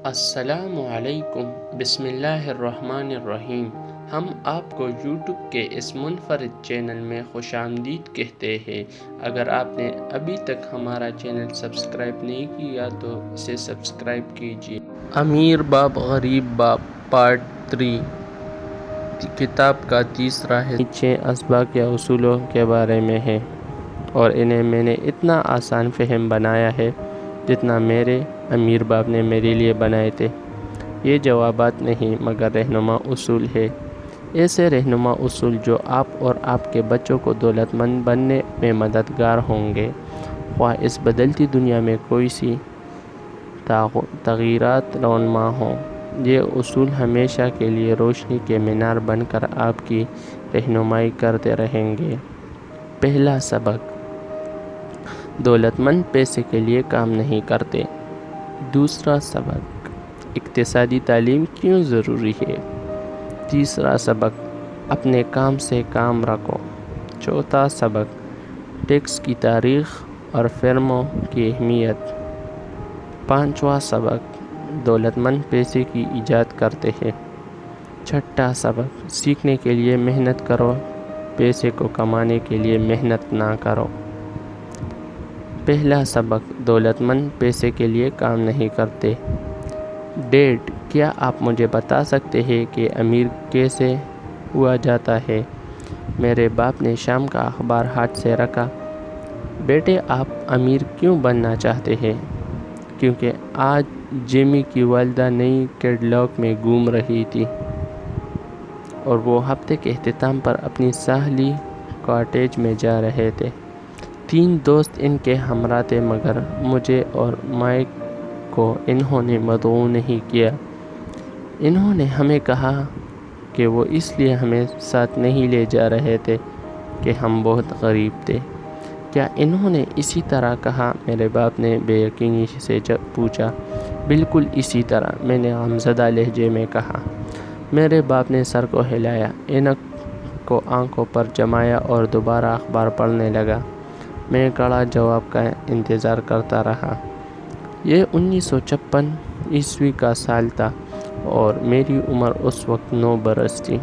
السلام علیکم، بسم اللہ الرحمن الرحیم۔ ہم آپ کو یوٹیوب کے اس منفرد چینل میں خوش آمدید کہتے ہیں۔ اگر آپ نے ابھی تک ہمارا چینل سبسکرائب نہیں کیا تو اسے سبسکرائب کیجیے۔ امیر باپ غریب باپ پارٹ 3 کتاب کا تیسرا حصہ نیچے اسباق یا اصولوں کے بارے میں ہے، اور انہیں میں نے اتنا آسان فہم بنایا ہے جتنا میرے امیر باپ نے میرے لیے بنائے تھے۔ یہ جوابات نہیں مگر رہنما اصول ہے، ایسے رہنما اصول جو آپ اور آپ کے بچوں کو دولت مند بننے میں مددگار ہوں گے، خواہ اس بدلتی دنیا میں کوئی سی تغیرات رونما ہوں۔ یہ اصول ہمیشہ کے لیے روشنی کے مینار بن کر آپ کی رہنمائی کرتے رہیں گے۔ پہلا سبق: دولت مند پیسے کے لیے کام نہیں کرتے۔ دوسرا سبق: اقتصادی تعلیم کیوں ضروری ہے۔ تیسرا سبق: اپنے کام سے کام رکھو۔ چوتھا سبق: ٹیکس کی تاریخ اور فرموں کی اہمیت۔ پانچواں سبق: دولت مند پیسے کی ایجاد کرتے ہیں۔ چھٹا سبق: سیکھنے کے لیے محنت کرو، پیسے کو کمانے کے لیے محنت نہ کرو۔ پہلا سبق: دولت مند پیسے کے لیے کام نہیں کرتے۔ ڈیڈ، کیا آپ مجھے بتا سکتے ہیں کہ امیر کیسے ہوا جاتا ہے؟ میرے باپ نے شام کا اخبار ہاتھ سے رکھا۔ بیٹے، آپ امیر کیوں بننا چاہتے ہیں؟ کیونکہ آج جیمی کی والدہ نئی کیڈلاک میں گھوم رہی تھی اور وہ ہفتے کے اختتام پر اپنی ساحلی کاٹیج میں جا رہے تھے۔ 3 دوست ان کے ہمراہ تھے، مگر مجھے اور مائک کو انہوں نے مدعو نہیں کیا۔ انہوں نے ہمیں کہا کہ وہ اس لیے ہمیں ساتھ نہیں لے جا رہے تھے کہ ہم بہت غریب تھے۔ کیا انہوں نے اسی طرح کہا؟ میرے باپ نے بے یقینی سے پوچھا۔ بالکل اسی طرح، میں نے غمزدہ لہجے میں کہا۔ میرے باپ نے سر کو ہلایا، اینک کو آنکھوں پر جمایا اور دوبارہ اخبار پڑھنے لگا۔ میں کڑا جواب کا انتظار کرتا رہا۔ یہ 1956 کا سال تھا اور میری عمر اس وقت 9 برس تھی۔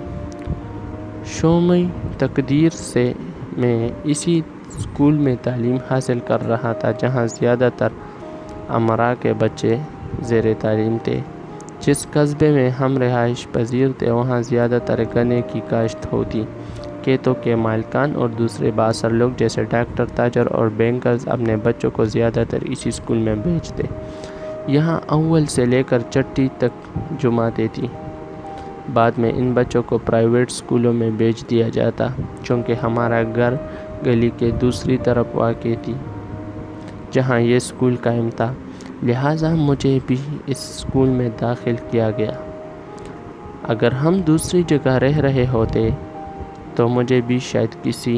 شومی تقدیر سے میں اسی اسکول میں تعلیم حاصل کر رہا تھا جہاں زیادہ تر امراء کے بچے زیر تعلیم تھے۔ جس قصبے میں ہم رہائش پذیر تھے وہاں زیادہ تر گنے کی کاشت ہوتی۔ کھیتوں کے مالکان اور دوسرے بااثر لوگ جیسے ڈاکٹر، تاجر اور بینکرز اپنے بچوں کو زیادہ تر اسی اسکول میں بھیجتے۔ یہاں اول سے لے کر چھٹی تک جماعتیں تھیں۔ بعد میں ان بچوں کو پرائیویٹ اسکولوں میں بھیج دیا جاتا، چونکہ ہمارا گھر گلی کے دوسری طرف واقع تھی جہاں یہ اسکول قائم تھا، لہٰذا مجھے بھی اس اسکول میں داخل کیا گیا۔ اگر ہم دوسری جگہ رہ رہے ہوتے تو مجھے بھی شاید کسی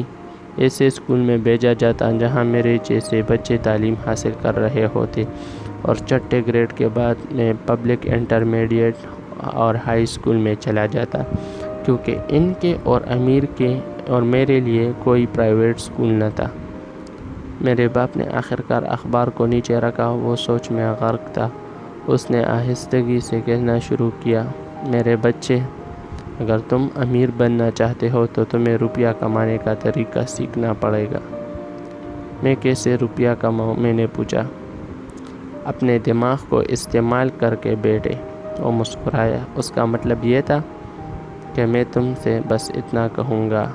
ایسے اسکول میں بھیجا جاتا جہاں میرے جیسے بچے تعلیم حاصل کر رہے ہوتے، اور چھٹے گریڈ کے بعد میں پبلک انٹرمیڈیٹ اور ہائی اسکول میں چلا جاتا، کیونکہ ان کے اور امیر کے اور میرے لیے کوئی پرائیویٹ اسکول نہ تھا۔ میرے باپ نے آخرکار اخبار کو نیچے رکھا، وہ سوچ میں غرق تھا۔ اس نے آہستگی سے کہنا شروع کیا، میرے بچے، اگر تم امیر بننا چاہتے ہو تو تمہیں روپیہ کمانے کا طریقہ سیکھنا پڑے گا۔ میں کیسے روپیہ کماؤں؟ میں نے پوچھا۔ اپنے دماغ کو استعمال کر کے بیٹے، وہ مسکرایا۔ اس کا مطلب یہ تھا کہ میں تم سے بس اتنا کہوں گا،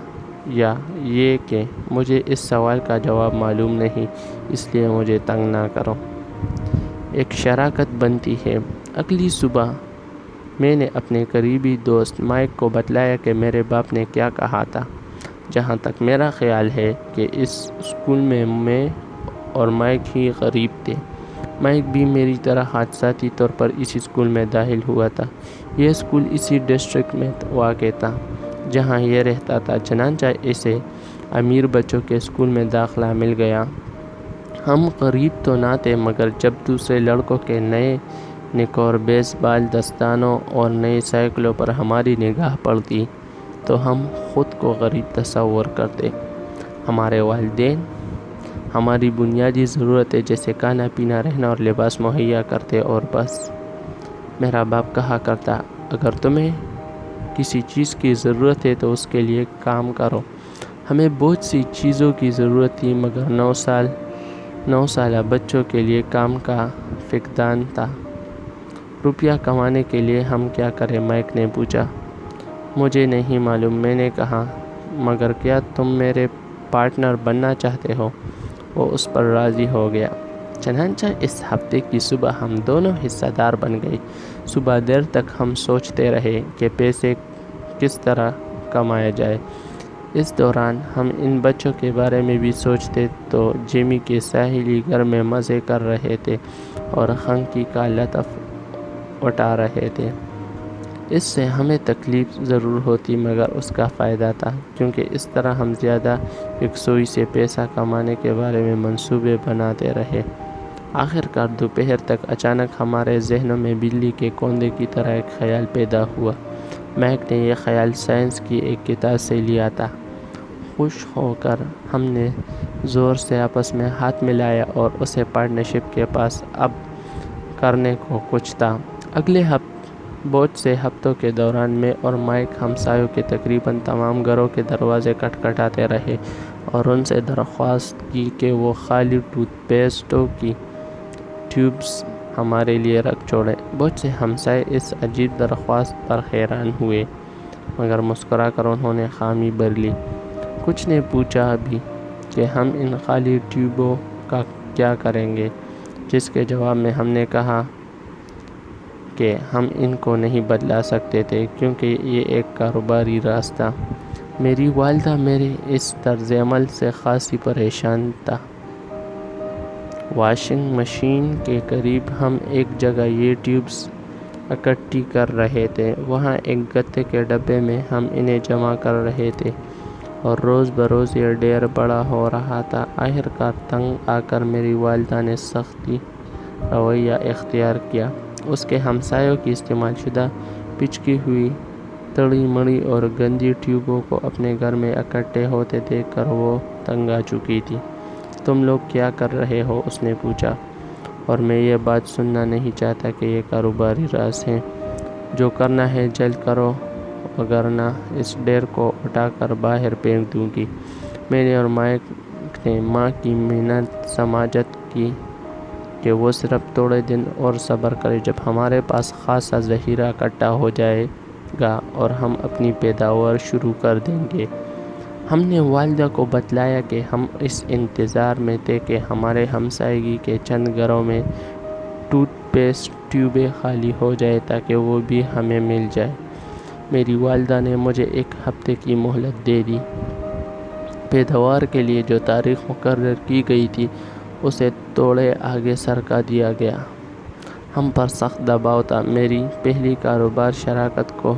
یا یہ کہ مجھے اس سوال کا جواب معلوم نہیں، اس لیے مجھے تنگ نہ کرو۔ ایک شراکت بنتی ہے۔ اگلی صبح میں نے اپنے قریبی دوست مائک کو بتلایا کہ میرے باپ نے کیا کہا تھا۔ جہاں تک میرا خیال ہے کہ اس اسکول میں اور مائک ہی غریب تھے۔ مائک بھی میری طرح حادثاتی طور پر اسی اسکول میں داخل ہوا تھا۔ یہ اسکول اسی ڈسٹرکٹ میں واقع تھا جہاں یہ رہتا تھا، چنانچہ اسے امیر بچوں کے اسکول میں داخلہ مل گیا۔ ہم غریب تو نہ تھے، مگر جب دوسرے لڑکوں کے نئے نکور، بیس بال دستانوں اور نئی سائیکلوں پر ہماری نگاہ پڑتی تو ہم خود کو غریب تصور کرتے۔ ہمارے والدین ہماری بنیادی ضرورتیں جیسے کھانا پینا، رہنا اور لباس مہیا کرتے، اور بس میرا باپ کہا کرتا، اگر تمہیں کسی چیز کی ضرورت ہے تو اس کے لیے کام کرو۔ ہمیں بہت سی چیزوں کی ضرورت تھی مگر 9 سالہ بچوں کے لیے کام کا فقدان تھا۔ روپیہ کمانے کے لیے ہم کیا کریں؟ مائک نے پوچھا۔ مجھے نہیں معلوم، میں نے کہا، مگر کیا تم میرے پارٹنر بننا چاہتے ہو؟ وہ اس پر راضی ہو گیا۔ چنانچہ اس ہفتے کی صبح ہم دونوں حصہ دار بن گئے۔ صبح دیر تک ہم سوچتے رہے کہ پیسے کس طرح کمایا جائے۔ اس دوران ہم ان بچوں کے بارے میں بھی سوچتے تو جیمی کے ساحلی گھر میں مزے کر رہے تھے اور خنکی کا لطف اٹھا رہے تھے۔ اس سے ہمیں تکلیف ضرور ہوتی مگر اس کا فائدہ تھا، کیونکہ اس طرح ہم زیادہ یکسوئی سے پیسہ کمانے کے بارے میں منصوبے بناتے رہے۔ آخرکار دوپہر تک اچانک ہمارے ذہنوں میں بلی کے کوندے کی طرح ایک خیال پیدا ہوا۔ مائک نے یہ خیال سائنس کی ایک کتاب سے لیا تھا۔ خوش ہو کر ہم نے زور سے آپس میں ہاتھ ملایا اور اسے پارٹنرشپ کے پاس اب کرنے کو کچھ تھا۔ اگلے بہت سے ہفتوں کے دوران میں اور مائک ہمسایوں کے تقریباً تمام گھروں کے دروازے کھٹکھٹاتے رہے اور ان سے درخواست کی کہ وہ خالی ٹوتھ پیسٹوں کی ٹیوبز ہمارے لیے رکھ چھوڑیں۔ بہت سے ہمسائے اس عجیب درخواست پر حیران ہوئے مگر مسکرا کر انہوں نے خامی بھر لی۔ کچھ نے پوچھا بھی کہ ہم ان خالی ٹیوبوں کا کیا کریں گے، جس کے جواب میں ہم نے کہا کہ ہم ان کو نہیں بدلا سکتے تھے کیونکہ یہ ایک کاروباری راز تھا۔ میری والدہ میرے اس طرز عمل سے خاصی پریشان تھا۔ واشنگ مشین کے قریب ہم ایک جگہ یہ ٹیوبز اکٹھی کر رہے تھے۔ وہاں ایک گتے کے ڈبے میں ہم انہیں جمع کر رہے تھے اور روز بروز یہ ڈھیر بڑا ہو رہا تھا۔ آخرکار تنگ آ کر میری والدہ نے سختی رویہ اختیار کیا۔ اس کے ہمسایوں کی استعمال شدہ پچکی ہوئی تڑی مڑی اور گندی ٹیوبوں کو اپنے گھر میں اکٹھے ہوتے دیکھ کر وہ تنگ آ چکی تھی۔ تم لوگ کیا کر رہے ہو؟ اس نے پوچھا، اور میں یہ بات سننا نہیں چاہتا کہ یہ کاروباری راز ہے۔ جو کرنا ہے جلد کرو وگرنہ اس ڈھیر کو اٹھا کر باہر پھینک دوں گی۔ میں نے اور مائک نے ماں کی منت سماجت کی کہ وہ صرف تھوڑے دن اور صبر کرے، جب ہمارے پاس خاصا ذخیرہ اکٹھا ہو جائے گا اور ہم اپنی پیداوار شروع کر دیں گے۔ ہم نے والدہ کو بتلایا کہ ہم اس انتظار میں تھے کہ ہمارے ہمسائیگی کے چند گھروں میں ٹوتھ پیسٹ ٹیوبیں خالی ہو جائے تاکہ وہ بھی ہمیں مل جائے۔ میری والدہ نے مجھے 1 ہفتے کی مہلت دے دی۔ پیداوار کے لیے جو تاریخ مقرر کی گئی تھی اسے تھوڑے آگے سرکا دیا گیا۔ ہم پر سخت دباؤ تھا۔ میری پہلی کاروبار شراکت کو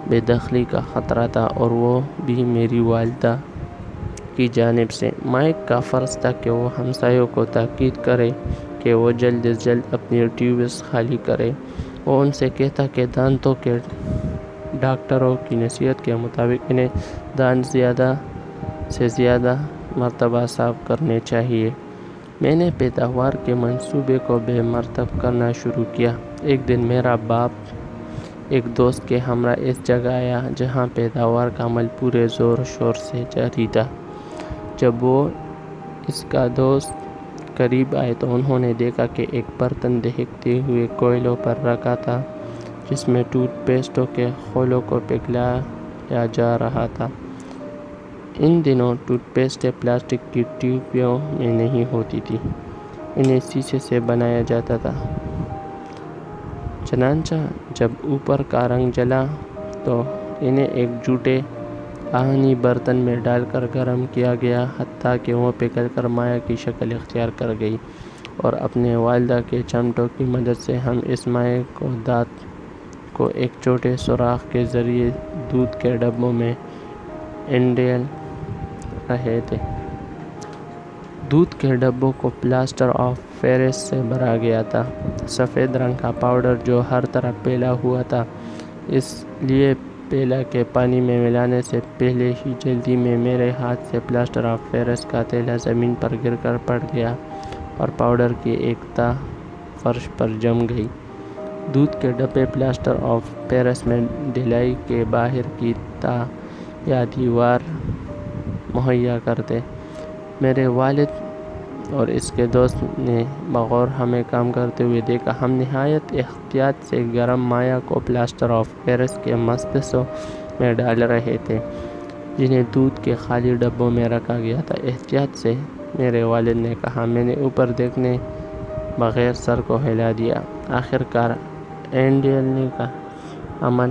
بے دخلی کا خطرہ تھا اور وہ بھی میری والدہ کی جانب سے۔ مائک کا فرض تھا کہ وہ ہمسایوں کو تاکید کرے کہ وہ جلد از جلد اپنی ٹیوبز خالی کرے۔ وہ ان سے کہتا کہ دانتوں کے ڈاکٹروں کی نصیحت کے مطابق انہیں دانت زیادہ سے زیادہ مرتبہ صاف کرنے چاہیے۔ میں نے پیداوار کے منصوبے کو بے مرتب کرنا شروع کیا۔ ایک دن میرا باپ ایک دوست کے ہمراہ اس جگہ آیا جہاں پیداوار کا عمل پورے زور و شور سے جاری تھا۔ جب وہ اس کا دوست قریب آئے تو انہوں نے دیکھا کہ ایک برتن دہکتے ہوئے کوئلوں پر رکھا تھا جس میں ٹوتھ پیسٹوں کے خولوں کو پگھلایا جا رہا تھا۔ ان دنوں ٹوتھ پیسٹ پلاسٹک کی ٹیوبوں میں نہیں ہوتی تھی، انہیں شیشے سے بنایا جاتا تھا۔ چنانچہ جب اوپر کا رنگ جلا تو انہیں ایک جھوٹے آہنی برتن میں ڈال کر گرم کیا گیا، حتیٰ کہ وہ پگھل کر مائع کی شکل اختیار کر گئی، اور اپنے والدہ کے چمٹوں کی مدد سے ہم اس مائع کو دانت کو ایک چھوٹے سوراخ کے ذریعے دودھ کے ڈبوں میں انڈیل رہے تھے۔ دودھ کے ڈبوں کو پلاسٹر آف پیرس سے بھرا گیا تھا، سفید رنگ کا پاؤڈر جو ہر طرف پھیلا ہوا تھا، اس لیے پھیلا کے پانی میں ملانے سے پہلے ہی جلدی میں میرے ہاتھ سے پلاسٹر آف پیرس کا تھیلا زمین پر گر کر پڑ گیا اور پاؤڈر کی ایک تہ فرش پر جم گئی۔ دودھ کے ڈبے پلاسٹر آف پیرس میں ڈھلائی کے باہر کی تا یا دیوار مہیا کرتے۔ میرے والد اور اس کے دوست نے بغور ہمیں کام کرتے ہوئے دیکھا۔ ہم نہایت احتیاط سے گرم مائع کو پلاسٹر آف پیرس کے مصباحوں میں ڈال رہے تھے جنہیں دودھ کے خالی ڈبوں میں رکھا گیا تھا۔ احتیاط سے، میرے والد نے کہا۔ میں نے اوپر دیکھنے بغیر سر کو ہلا دیا۔ آخر کار اینڈیلنے کا عمل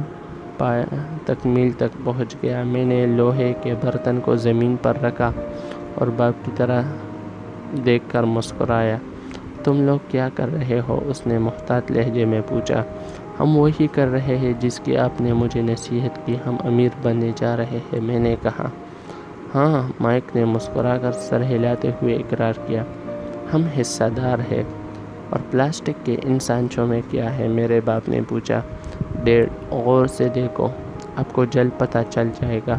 تکمیل تک پہنچ گیا۔ میں نے لوہے کے برتن کو زمین پر رکھا اور باپ کی طرف دیکھ کر مسکرایا۔ تم لوگ کیا کر رہے ہو؟ اس نے محتاط لہجے میں پوچھا۔ ہم وہی کر رہے ہیں جس کی آپ نے مجھے نصیحت کی، ہم امیر بننے جا رہے ہیں، میں نے کہا۔ ہاں، مائک نے مسکرا کر سر ہلاتے ہوئے اقرار کیا۔ ہم حصہ دار ہیں۔ اور پلاسٹک کے ان سانچوں میں کیا ہے؟ میرے باپ نے پوچھا۔ ڈیڈ، غور سے دیکھو، آپ کو جلد پتہ چل جائے گا۔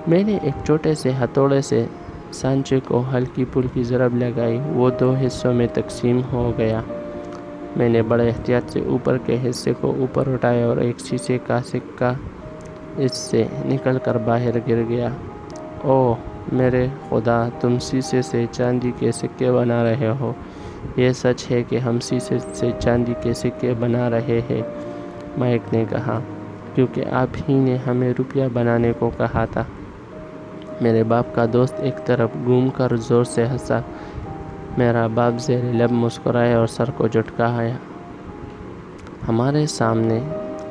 میں نے ایک چھوٹے سے ہتھوڑے سے سانچے کو ہلکی پھلکی ضرب لگائی۔ وہ 2 حصوں میں تقسیم ہو گیا۔ میں نے بڑے احتیاط سے اوپر کے حصے کو اوپر اٹھایا اور ایک شیشے کا سکہ اس سے نکل کر باہر گر گیا۔ اوہ میرے خدا، تم شیشے سے چاندی کے سکے بنا رہے ہو؟ یہ سچ ہے کہ ہم شیشے سے چاندی کے سکے بنا رہے ہیں، مائک نے کہا، کیونکہ آپ ہی نے ہمیں روپیہ بنانے کو کہا تھا۔ میرے باپ کا دوست ایک طرف گھوم کر زور سے ہنسا۔ میرا باپ زیر لب مسکرایا اور سر کو جھٹکایا۔ ہمارے سامنے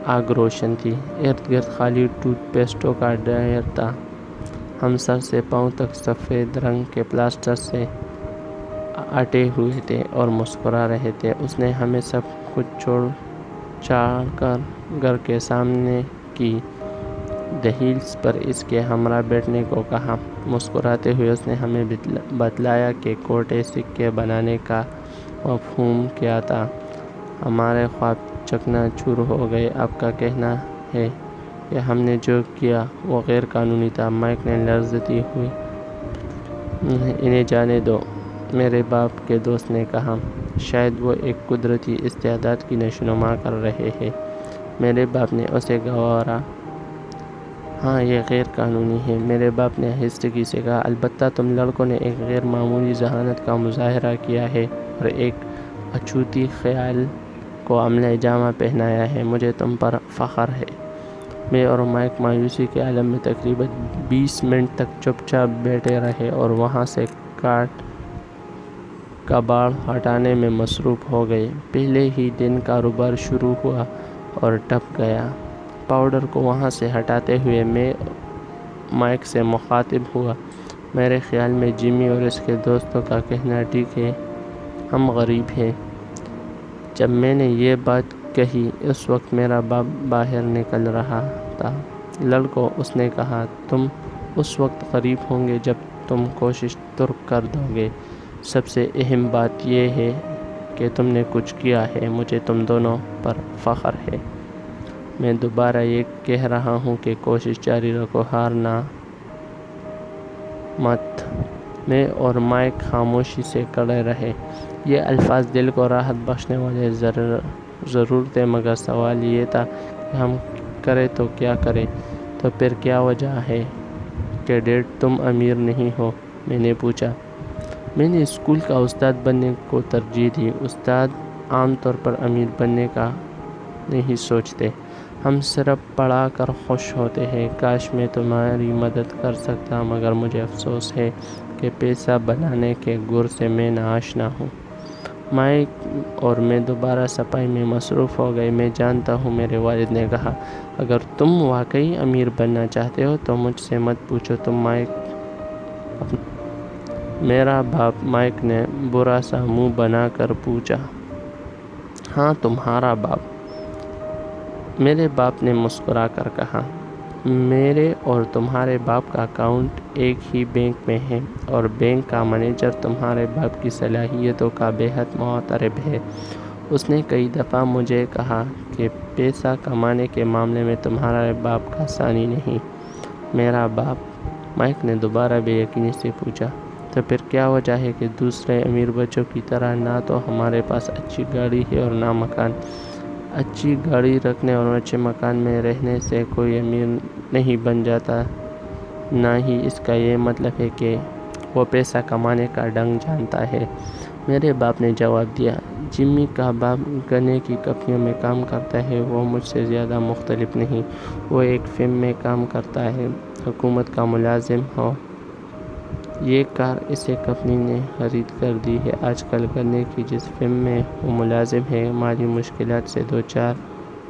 آگ روشن تھی۔ ارد گرد خالی ٹوتھ پیسٹوں کا ڈھیر تھا۔ ہم سر سے پاؤں تک سفید رنگ کے پلاسٹر سے اٹے ہوئے تھے اور مسکرا رہے تھے۔ اس نے ہمیں سب کچھ چھاڑ کر گھر کے سامنے کی دہلیز پر اس کے ہمراہ بیٹھنے کو کہا۔ مسکراتے ہوئے اس نے ہمیں بتلایا کہ کوٹے سکے بنانے کا مفہوم کیا تھا۔ ہمارے خواب چکنا چور ہو گئے۔ آپ کا کہنا ہے کہ ہم نے جو کیا وہ غیر قانونی تھا، مائک نے لرزتی ہوئی۔ انہیں جانے دو، میرے باپ کے دوست نے کہا۔ شاید وہ ایک قدرتی استعداد کی نشوونما کر رہے ہیں، میرے باپ نے اسے گوارا۔ ہاں، یہ غیر قانونی ہے، میرے باپ نے آہستگی سے کہا۔ البتہ تم لڑکوں نے ایک غیر معمولی ذہانت کا مظاہرہ کیا ہے اور ایک اچھوتی خیال کو عملِ جامہ پہنایا ہے۔ مجھے تم پر فخر ہے۔ میں اور مائک مایوسی کے عالم میں تقریباً 20 منٹ تک چپ چاپ بیٹھے رہے اور وہاں سے کباڑ ہٹانے میں مصروف ہو گئے۔ پہلے ہی دن کاروبار شروع ہوا اور ٹپ گیا۔ پاؤڈر کو وہاں سے ہٹاتے ہوئے میں مائک سے مخاطب ہوا۔ میرے خیال میں جمی اور اس کے دوستوں کا کہنا ٹھیک ہے، ہم غریب ہیں۔ جب میں نے یہ بات کہی اس وقت میرا باپ باہر نکل رہا تھا۔ لڑکو، اس نے کہا، تم اس وقت غریب ہوں گے جب تم کوشش ترک کر دو گے۔ سب سے اہم بات یہ ہے کہ تم نے کچھ کیا ہے۔ مجھے تم دونوں پر فخر ہے۔ میں دوبارہ یہ کہہ رہا ہوں کہ کوشش جاری رکھو، ہارنا مت۔ میں اور مائک خاموشی سے کھڑے رہے۔ یہ الفاظ دل کو راحت بخشنے والے ضرور تھے، مگر سوال یہ تھا کہ ہم کریں تو کیا کریں؟ تو پھر کیا وجہ ہے کہ ڈیڈ تم امیر نہیں ہو؟ میں نے پوچھا۔ میں نے اسکول کا استاد بننے کو ترجیح دی۔ استاد عام طور پر امیر بننے کا نہیں سوچتے، ہم صرف پڑھا کر خوش ہوتے ہیں۔ کاش میں تمہاری مدد کر سکتا، مگر مجھے افسوس ہے کہ پیسہ بنانے کے گر سے میں ناآشنا ہوں۔ مائک اور میں دوبارہ صفائی میں مصروف ہو گئے۔ میں جانتا ہوں، میرے والد نے کہا، اگر تم واقعی امیر بننا چاہتے ہو تو مجھ سے مت پوچھو۔ تم مائک میرا باپ مائک نے برا سا منہ بنا کر پوچھا۔ ہاں، تمہارا باپ، میرے باپ نے مسکرا کر کہا۔ میرے اور تمہارے باپ کا اکاؤنٹ ایک ہی بینک میں ہے اور بینک کا مینیجر تمہارے باپ کی صلاحیتوں کا بے حد معترف ہے۔ اس نے کئی دفعہ مجھے کہا کہ پیسہ کمانے کے معاملے میں تمہارے باپ کا ثانی نہیں۔ میرا باپ، مائک نے دوبارہ بے یقینی سے پوچھا، تو پھر کیا وجہ ہے کہ دوسرے امیر بچوں کی طرح نہ تو ہمارے پاس اچھی گاڑی ہے اور نہ مکان؟ اچھی گاڑی رکھنے اور اچھے مکان میں رہنے سے کوئی امیر نہیں بن جاتا، نہ ہی اس کا یہ مطلب ہے کہ وہ پیسہ کمانے کا ڈھنگ جانتا ہے۔ میرے باپ نے جواب دیا، جمی کا باپ گنے کی کمپنیوں میں کام کرتا ہے، وہ مجھ سے زیادہ مختلف نہیں۔ وہ ایک فرم میں کام کرتا ہے، حکومت کا ملازم ہو۔ یہ کار اسے کمپنی نے خرید کر دی ہے۔ آج کل گنے کی جس فرم میں وہ ملازم ہے مالی مشکلات سے دوچار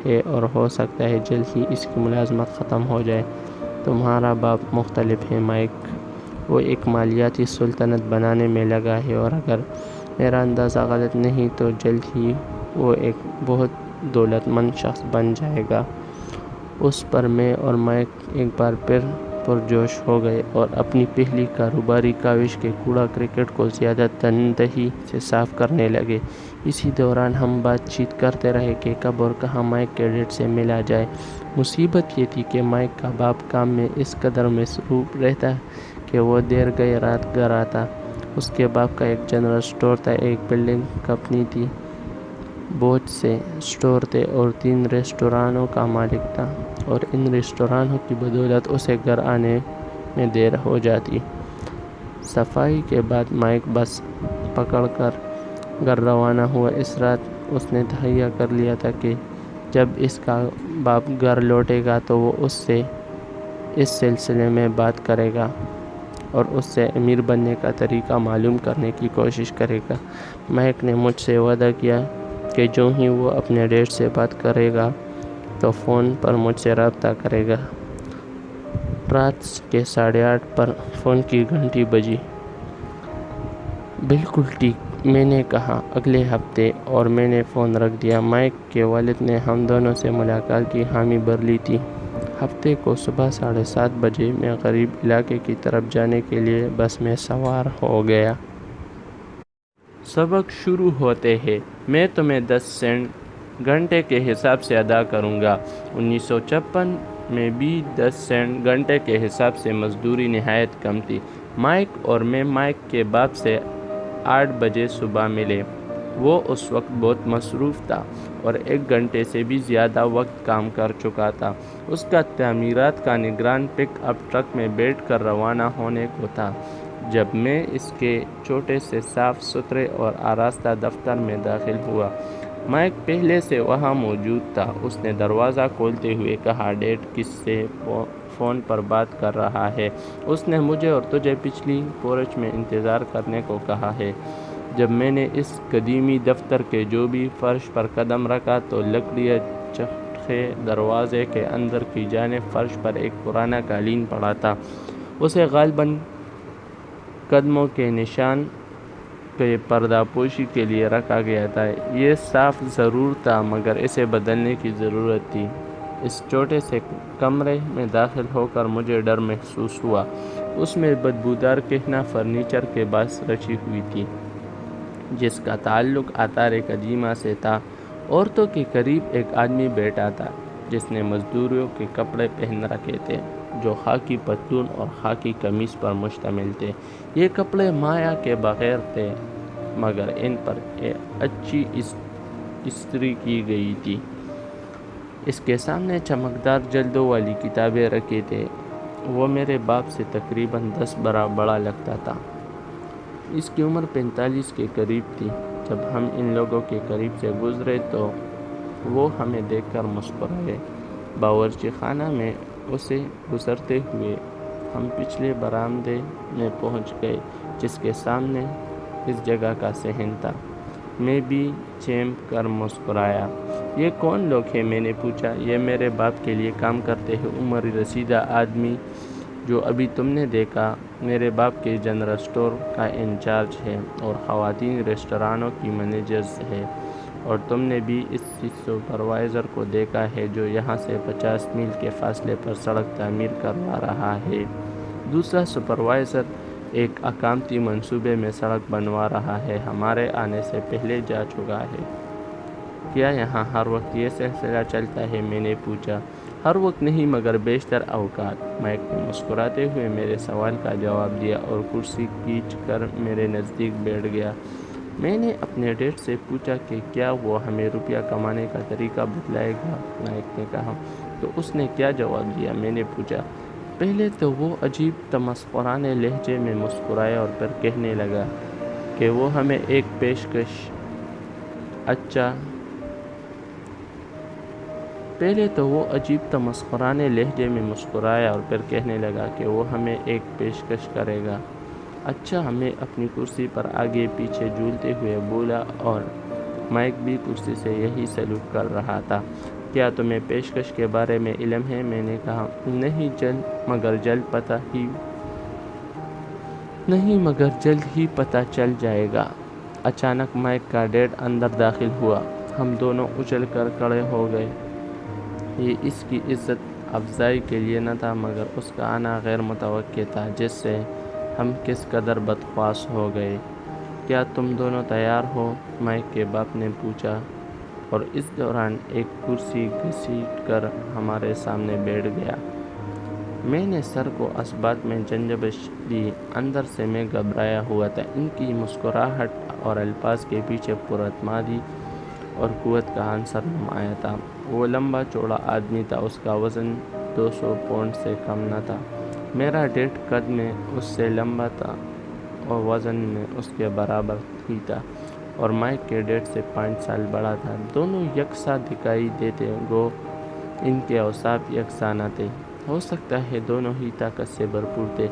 ہے اور ہو سکتا ہے جلد ہی اس کی ملازمت ختم ہو جائے۔ تمہارا باپ مختلف ہے مائک، وہ ایک مالیاتی سلطنت بنانے میں لگا ہے اور اگر میرا اندازہ غلط نہیں تو جلد ہی وہ ایک بہت دولت مند شخص بن جائے گا۔ اس پر میں اور مائک ایک بار پھر پرجوش ہو گئے اور اپنی پہلی کاروباری کاوش کے کوڑا کرکٹ کو زیادہ تندہی سے صاف کرنے لگے۔ اسی دوران ہم بات چیت کرتے رہے کہ کب اور کہاں مائک کے ڈیڈ سے ملا جائے۔ مصیبت یہ تھی کہ مائک کا باپ کام میں اس قدر مصروف رہتا کہ وہ دیر گئے رات گھر آتا۔ اس کے باپ کا ایک جنرل اسٹور تھا، ایک بلڈنگ کمپنی تھی، بہت سے اسٹور تھے اور 3 ریستورانوں کا مالک تھا، اور ان ریستورانوں کی بدولت اسے گھر آنے میں دیر ہو جاتی۔ صفائی کے بعد مائک بس پکڑ کر گھر روانہ ہوا۔ اس رات اس نے تہیہ کر لیا تھا کہ جب اس کا باپ گھر لوٹے گا تو وہ اس سے اس سلسلے میں بات کرے گا اور اس سے امیر بننے کا طریقہ معلوم کرنے کی کوشش کرے گا۔ مائک نے مجھ سے وعدہ کیا کہ جو ہی وہ اپنے ڈیڈ سے بات کرے گا تو فون پر مجھ سے رابطہ کرے گا۔ رات کے 8:30 پر فون کی گھنٹی بجی۔ بالکل ٹھیک، میں نے کہا، اگلے ہفتے، اور میں نے فون رکھ دیا۔ مائک کے والد نے ہم دونوں سے ملاقات کی حامی بھر لی تھی۔ ہفتے کو صبح 7:30 بجے میں غریب علاقے کی طرف جانے کے لیے بس میں سوار ہو گیا۔ سبق شروع ہوتے ہی میں تمہیں 10 سینٹ گھنٹے کے حساب سے ادا کروں گا۔ 1956 میں بھی 10 سینٹ گھنٹے کے حساب سے مزدوری نہایت کم تھی۔ مائک اور میں مائک کے باپ سے 8 بجے صبح ملے۔ وہ اس وقت بہت مصروف تھا اور 1 گھنٹے سے بھی زیادہ وقت کام کر چکا تھا۔ اس کا تعمیرات کا نگران پک اپ ٹرک میں بیٹھ کر روانہ ہونے کو تھا جب میں اس کے چھوٹے سے صاف ستھرے اور آراستہ دفتر میں داخل ہوا۔ مائک پہلے سے وہاں موجود تھا۔ اس نے دروازہ کھولتے ہوئے کہا، ڈیڈ کس سے فون پر بات کر رہا ہے؟ اس نے مجھے اور تجھے پچھلی پورچ میں انتظار کرنے کو کہا ہے۔ جب میں نے اس قدیمی دفتر کے جو بھی فرش پر قدم رکھا تو لکڑیاں چٹخے دروازے کے اندر کی جانب فرش پر ایک پرانا قالین پڑا تھا۔ اسے غالباً قدموں کے نشان کے پردہ پوشی کے لیے رکھا گیا تھا۔ یہ صاف ضرور تھا مگر اسے بدلنے کی ضرورت تھی۔ اس چھوٹے سے کمرے میں داخل ہو کر مجھے ڈر محسوس ہوا۔ اس میں بدبودار کہنا فرنیچر کے باعث رچی ہوئی تھی جس کا تعلق آثار قدیمہ سے تھا۔ عورتوں کے قریب ایک آدمی بیٹھا تھا جس نے مزدوروں کے کپڑے پہن رکھے تھے جو خاکی پتلون اور خاکی قمیص پر مشتمل تھے۔ یہ کپڑے مائع کے بغیر تھے مگر ان پر اچھی استری کی گئی تھی۔ اس کے سامنے چمکدار جلدوں والی کتابیں رکھی تھیں۔ وہ میرے باپ سے تقریباً 10 برابر بڑا لگتا تھا۔ اس کی عمر 45 کے قریب تھی۔ جب ہم ان لوگوں کے قریب سے گزرے تو وہ ہمیں دیکھ کر مسکرائے۔ باورچی خانہ میں اسے گزرتے ہوئے ہم پچھلے برآمدے میں پہنچ گئے جس کے سامنے اس جگہ کا صحن تھا۔ میں بھی چینپ کر مسکرایا۔ یہ کون لوگ ہیں؟ میں نے پوچھا۔ یہ میرے باپ کے لیے کام کرتے ہیں، عمر رسیدہ آدمی جو ابھی تم نے دیکھا میرے باپ کے جنرل اسٹور کا انچارج ہے اور خواتین ریستورانوں کی مینیجرز ہے، اور تم نے بھی اس سپروائزر کو دیکھا ہے جو یہاں سے 50 میل کے فاصلے پر سڑک تعمیر کروا رہا ہے۔ دوسرا سپروائزر ایک اقامتی منصوبے میں سڑک بنوا رہا ہے، ہمارے آنے سے پہلے جا چکا ہے۔ کیا یہاں ہر وقت یہ سلسلہ چلتا ہے؟ میں نے پوچھا۔ ہر وقت نہیں مگر بیشتر اوقات۔ مائک نے مسکراتے ہوئے میرے سوال کا جواب دیا اور کرسی کھینچ کر میرے نزدیک بیٹھ گیا۔ میں نے اپنے ڈیڈ سے پوچھا کہ کیا وہ ہمیں روپیہ کمانے کا طریقہ بتلائے گا؟ مائک نے کہا۔ تو اس نے کیا جواب دیا؟ میں نے پوچھا۔ پہلے تو وہ عجیب تمسخرانہ لہجے میں مسکرایا اور پھر کہنے لگا کہ وہ ہمیں ایک پیشکش کرے گا۔ اچھا، ہمیں اپنی کرسی پر آگے پیچھے جھولتے ہوئے بولا اور مائک بھی کرسی سے یہی سلوک کر رہا تھا۔ کیا تمہیں پیشکش کے بارے میں علم ہے؟ میں نے کہا۔ نہیں مگر جلد ہی پتہ چل جائے گا۔ اچانک مائک کا ڈیڈ اندر داخل ہوا۔ ہم دونوں اچھل کر کھڑے ہو گئے۔ یہ اس کی عزت افزائی کے لیے نہ تھا مگر اس کا آنا غیر متوقع تھا، جس سے ہم کس قدر بدخواس ہو گئے۔ کیا تم دونوں تیار ہو؟ مائک کے باپ نے پوچھا اور اس دوران ایک کرسی گھسیٹ کر ہمارے سامنے بیٹھ گیا۔ میں نے سر کو اثبات میں جنجبش دی۔ اندر سے میں گھبرایا ہوا تھا۔ ان کی مسکراہٹ اور الفاظ کے پیچھے پراعتمادی اور قوت کا عنصر نمایاں تھا۔ وہ لمبا چوڑا آدمی تھا۔ اس کا وزن 200 پاؤنڈ سے کم نہ تھا۔ میرا ڈیڈ قد میں اس سے لمبا تھا اور وزن میں اس کے برابر ہی تھا، اور مائک کے ڈیڈ سے 5 سال بڑا تھا۔ دونوں یکساں دکھائی دیتے، گو ان کے اوصاف یکساں نہ تھے۔ ہو سکتا ہے دونوں ہی طاقت سے بھرپور تھے۔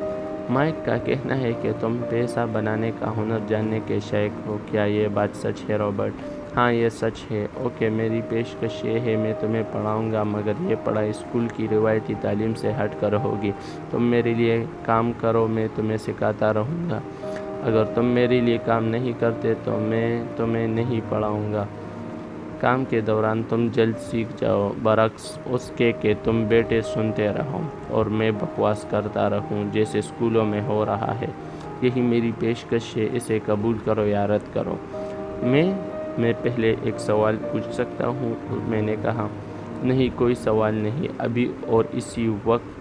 مائک کا کہنا ہے کہ تم پیسہ بنانے کا ہنر جاننے کے شائق ہو۔ کیا یہ بات سچ ہے رابرٹ؟ ہاں، یہ سچ ہے۔ اوکے، میری پیشکش یہ ہے، میں تمہیں پڑھاؤں گا مگر یہ پڑھائی اسکول کی روایتی تعلیم سے ہٹ کر ہوگی۔ تم میرے لیے کام کرو، میں تمہیں سکھاتا رہوں گا۔ اگر تم میرے لیے کام نہیں کرتے تو میں تمہیں نہیں پڑھاؤں گا۔ کام کے دوران تم جلد سیکھ جاؤ، برعکس اس کے کہ تم بیٹھے سنتے رہو اور میں بکواس کرتا رہوں جیسے اسکولوں میں ہو رہا ہے۔ یہی میری پیشکش ہے، اسے قبول کرو یا رد کرو۔ میں پہلے ایک سوال پوچھ سکتا ہوں؟ میں نے کہا۔ نہیں، کوئی سوال نہیں، ابھی اور اسی وقت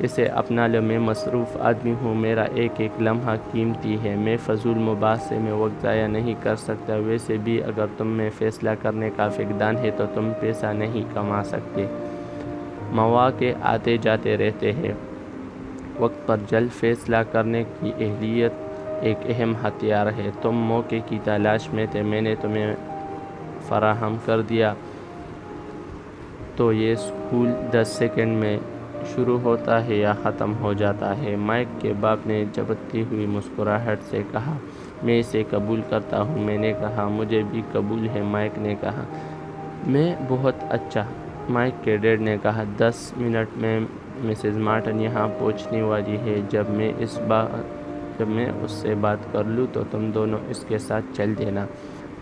اسے اپنا لو۔ میں مصروف آدمی ہوں، میرا ایک ایک لمحہ قیمتی ہے، میں فضول مباحثے میں وقت ضائع نہیں کر سکتا۔ ویسے بھی اگر تم میں فیصلہ کرنے کا فقدان ہے تو تم پیسہ نہیں کما سکتے۔ مواقع آتے جاتے رہتے ہیں۔ وقت پر جلد فیصلہ کرنے کی اہلیت ایک اہم ہتھیار ہے۔ تم موقع کی تلاش میں تھے، میں نے تمہیں فراہم کر دیا۔ تو یہ اسکول 10 سیکنڈ میں شروع ہوتا ہے یا ختم ہو جاتا ہے؟ مائک کے باپ نے جھپٹتی ہوئی مسکراہٹ سے کہا۔ میں اسے قبول کرتا ہوں، میں نے کہا۔ مجھے بھی قبول ہے، مائک نے کہا۔ میں بہت اچھا، مائک کے ڈیڈ نے کہا۔ 10 منٹ میں مسز مارٹن یہاں پہنچنے والی ہے۔ جب میں اس سے بات کر لوں تو تم دونوں اس کے ساتھ چل دینا۔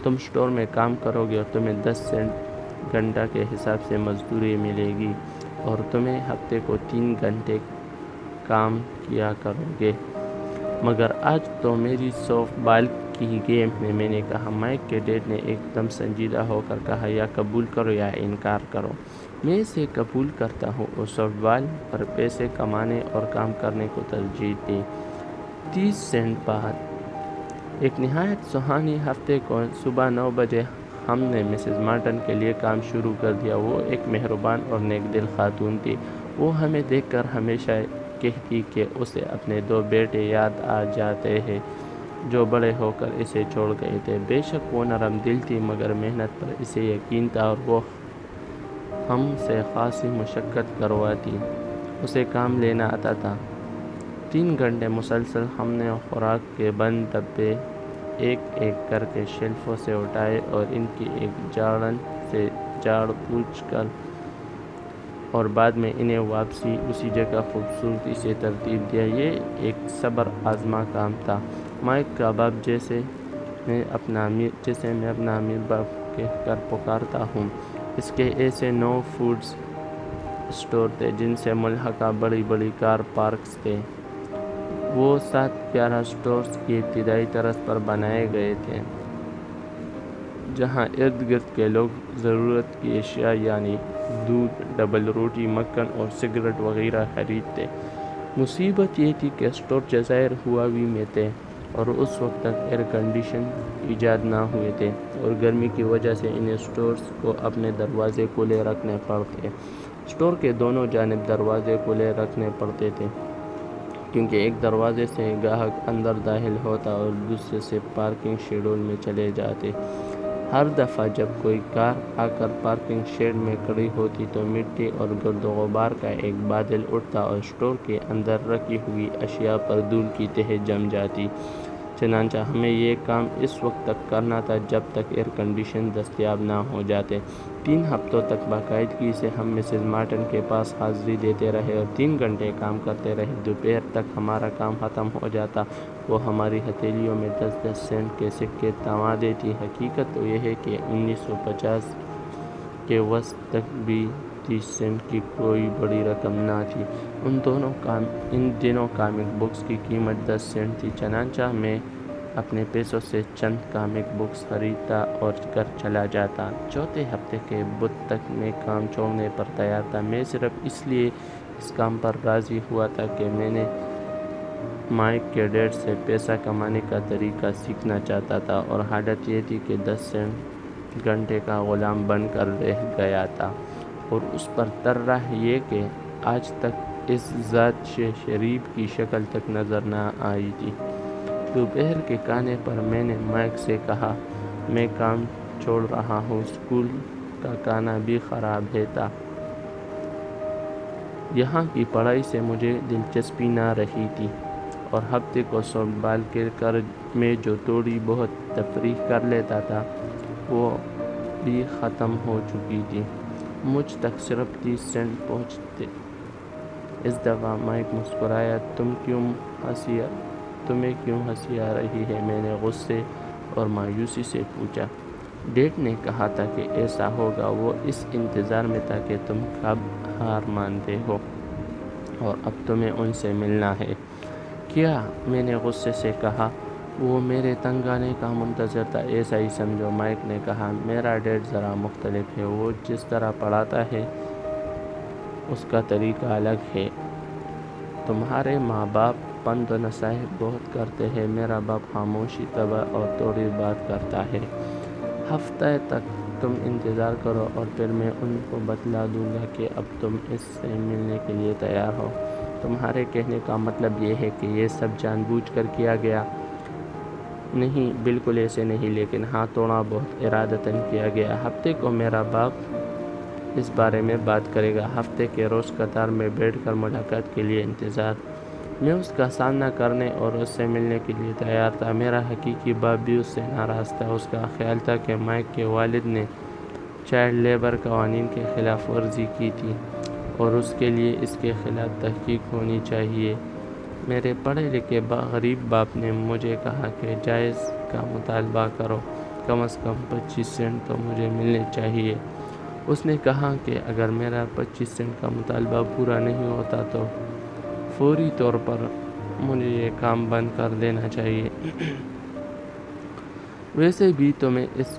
تم اسٹور میں کام کرو گے اور تمہیں 10 سینٹ گھنٹہ کے حساب سے مزدوری ملے گی اور تمہیں ہفتے کو 3 گھنٹے کام کیا کرو گے۔ مگر آج تو میری سافٹ بال کی گیم ہے، میں نے کہا۔ مائک کے ڈیڈ نے ایک دم سنجیدہ ہو کر کہا، یا قبول کرو یا انکار کرو۔ میں اسے قبول کرتا ہوں اور سافٹ بال پر پیسے کمانے اور کام کرنے کو ترجیح دی۔ 30 سینٹ بعد ایک نہایت سہانے ہفتے کو صبح 9 بجے ہم نے مسز مارٹن کے لیے کام شروع کر دیا۔ وہ ایک مہربان اور نیک دل خاتون تھی۔ وہ ہمیں دیکھ کر ہمیشہ کہتی کہ اسے اپنے 2 بیٹے یاد آ جاتے ہیں جو بڑے ہو کر اسے چھوڑ گئے تھے۔ بے شک وہ نرم دل تھی مگر محنت پر اسے یقین تھا اور وہ ہم سے خاصی مشقت کرواتی۔ اسے کام لینا آتا تھا۔ 3 گھنٹے مسلسل ہم نے خوراک کے بند ڈبے ایک ایک کر کے شیلفوں سے اٹھائے اور ان کی ایک جھاڑن سے جھاڑ پوچھ کر اور بعد میں انہیں واپسی اسی جگہ خوبصورتی سے ترتیب دیا۔ یہ ایک صبر آزما کام تھا۔ مائک کا باپ، جسے میں اپنا امیر باپ کہہ کر پکارتا ہوں، اس کے ایسے 9 فوڈز اسٹور تھے جن سے ملحقہ بڑی بڑی کار پارکس تھے۔ وہ 7-11 اسٹورز کی ابتدائی طرز پر بنائے گئے تھے جہاں ارد گرد کے لوگ ضرورت کی اشیاء یعنی دودھ، ڈبل روٹی، مکھن اور سگریٹ وغیرہ خریدتے۔ مصیبت یہ تھی کہ اسٹور جزائر ہواوی میں تھے۔ اور اس وقت تک ایئر کنڈیشن ایجاد نہ ہوئے تھے اور گرمی کی وجہ سے ان اسٹورز کو اپنے دروازے کھلے رکھنے پڑتے۔ اسٹور کے دونوں جانب دروازے کھلے رکھنے پڑتے تھے کیونکہ ایک دروازے سے گاہک اندر داخل ہوتا اور دوسرے سے پارکنگ شیڈول میں چلے جاتے۔ ہر دفعہ جب کوئی کار آ کر پارکنگ شیڈ میں کھڑی ہوتی تو مٹی اور گرد و غبار کا ایک بادل اٹھتا اور اسٹور کے اندر رکھی ہوئی اشیاء پر دھول کی تہ جم جاتی۔ چنانچہ ہمیں یہ کام اس وقت تک کرنا تھا جب تک ایئر کنڈیشن دستیاب نہ ہو جاتے۔ 3 ہفتوں تک باقاعدگی سے ہم مسز مارٹن کے پاس حاضری دیتے رہے اور 3 گھنٹے کام کرتے رہے۔ دوپہر تک ہمارا کام ختم ہو جاتا۔ وہ ہماری ہتھیلیوں میں 10-10 سینٹ کے سکے تھما دیتی۔ حقیقت تو یہ ہے کہ 1950 کے وسط تک بھی 30 سینٹ کی کوئی بڑی رقم نہ تھی۔ ان دنوں کامک بکس کی قیمت 10 سینٹ تھی۔ چنانچہ میں اپنے پیسوں سے چند کامک بکس خریدتا اور گھر چلا جاتا۔ چوتھے ہفتے کے بدھ تک میں کام چھوڑنے پر تیار تھا۔ میں صرف اس لیے اس کام پر راضی ہوا تھا کہ میں نے مائک کے ڈیڈ سے پیسہ کمانے کا طریقہ سیکھنا چاہتا تھا اور حالت یہ تھی کہ 10 سینٹ گھنٹے کا غلام بن کر رہ گیا تھا اور اس پر طرح یہ کہ آج تک اس ذات شریف کی شکل تک نظر نہ آئی تھی۔ دوپہر کے کھانے پر میں نے مائک سے کہا، میں کام چھوڑ رہا ہوں، اسکول کا کھانا بھی خراب تھا۔ یہاں کی پڑھائی سے مجھے دلچسپی نہ رہی تھی اور ہفتے کو سنبھال کر میں جو تھوڑی بہت تفریح کر لیتا تھا وہ بھی ختم ہو چکی تھی۔ مجھ تک صرف 30 سینٹ پہنچتے۔ اس دفعہ مائک مسکرایا۔ تمہیں کیوں ہنسی آ رہی ہے؟ میں نے غصے اور مایوسی سے پوچھا۔ ڈیڈ نے کہا تھا کہ ایسا ہوگا۔ وہ اس انتظار میں تھا کہ تم کب ہار مانتے ہو اور اب تمہیں ان سے ملنا ہے۔ کیا؟ میں نے غصے سے کہا۔ وہ میرے تنگ آنے کا منتظر تھا۔ ایسا ہی سمجھو، مائک نے کہا۔ میرا ڈیڈ ذرا مختلف ہے۔ وہ جس طرح پڑھاتا ہے اس کا طریقہ الگ ہے۔ تمہارے ماں باپ پند و نصیحت بہت کرتے ہیں۔ میرا باپ خاموشی طبع اور تھوڑی بات کرتا ہے۔ ہفتہ تک تم انتظار کرو اور پھر میں ان کو بتلا دوں گا کہ اب تم اس سے ملنے کے لیے تیار ہو۔ تمہارے کہنے کا مطلب یہ ہے کہ یہ سب جان بوجھ کر کیا گیا؟ نہیں، بالکل ایسے نہیں، لیکن ہاں تھوڑا بہت ارادتاً کیا گیا۔ ہفتے کو میرا باپ اس بارے میں بات کرے گا۔ ہفتے کے روز قطار میں بیٹھ کر ملاقات کے لیے انتظار۔ میں اس کا سامنا کرنے اور اس سے ملنے کے لیے تیار تھا۔ میرا حقیقی باپ بھی اس سے ناراض تھا۔ اس کا خیال تھا کہ مائک کے والد نے چائلڈ لیبر قوانین کی خلاف ورزی کی تھی اور اس کے لیے اس کے خلاف تحقیق ہونی چاہیے۔ میرے پڑھے لکھے غریب باپ نے مجھے کہا کہ جائز کا مطالبہ کرو، کم از کم 25 سینٹ تو مجھے ملنے چاہیے۔ اس نے کہا کہ اگر میرا 25 سینٹ کا مطالبہ پورا نہیں ہوتا تو فوری طور پر مجھے یہ کام بند کر دینا چاہیے۔ ویسے بھی تمہیں اس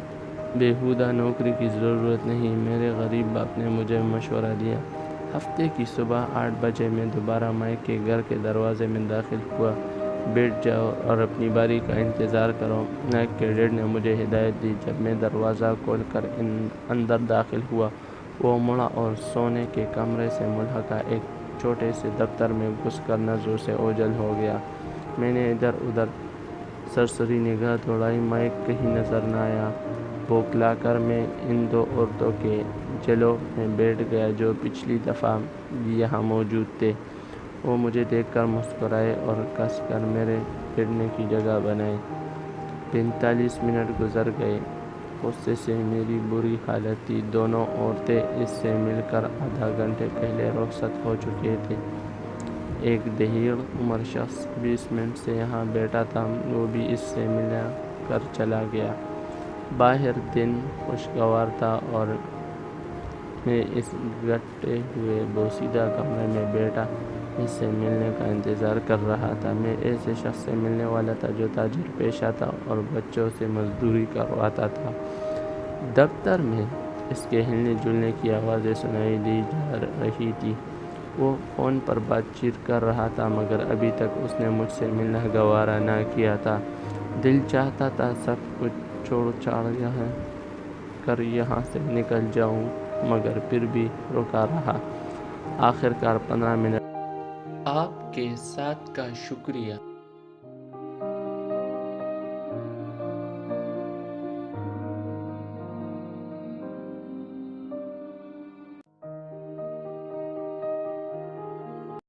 بیہودہ نوکری کی ضرورت نہیں، میرے غریب باپ نے مجھے مشورہ دیا۔ ہفتے کی صبح 8 بجے میں دوبارہ مائک کے گھر کے دروازے میں داخل ہوا۔ بیٹھ جاؤ اور اپنی باری کا انتظار کرو، مائک کے ڈیڈ نے مجھے ہدایت دی۔ جب میں دروازہ کھول کر اندر داخل ہوا، وہ مڑا اور سونے کے کمرے سے ملحقہ ایک چھوٹے سے دفتر میں گھس کر نظروں سے اوجھل ہو گیا۔ میں نے ادھر ادھر سرسری نگاہ دوڑائی، مائک کہیں نظر نہ آیا۔ بوکھلا کر میں ان 2 عورتوں کے جلوہ میں بیٹھ گیا جو پچھلی دفعہ بھی یہاں موجود تھے۔ وہ مجھے دیکھ کر مسکرائے اور کس کر میرے بیٹھنے کی جگہ بنائی۔ 45 منٹ گزر گئے۔ غصے سے میری بری حالت تھی۔ دونوں عورتیں اس سے مل کر آدھا گھنٹے پہلے رخصت ہو چکے تھے۔ ایک دہیڑ عمر شخص 20 منٹ سے یہاں بیٹھا تھا، وہ بھی اس سے مل کر چلا گیا۔ باہر دن خوشگوار تھا اور میں اس گھٹے ہوئے بوسیدہ کمرے میں بیٹھا اس سے ملنے کا انتظار کر رہا تھا۔ میں ایسے شخص سے ملنے والا تھا جو تاجر پیشہ تھا اور بچوں سے مزدوری کرواتا تھا۔ دفتر میں اس کے ہلنے جلنے کی آوازیں سنائی دی جا رہی تھی۔ وہ فون پر بات چیت کر رہا تھا مگر ابھی تک اس نے مجھ سے ملنا گوارا نہ کیا تھا۔ دل چاہتا تھا سب کچھ چھوڑ چھاڑ کر یہاں سے نکل جاؤں مگر پھر بھی رکا رہا۔ آخر کار 15 منٹ آپ کے ساتھ کا شکریہ۔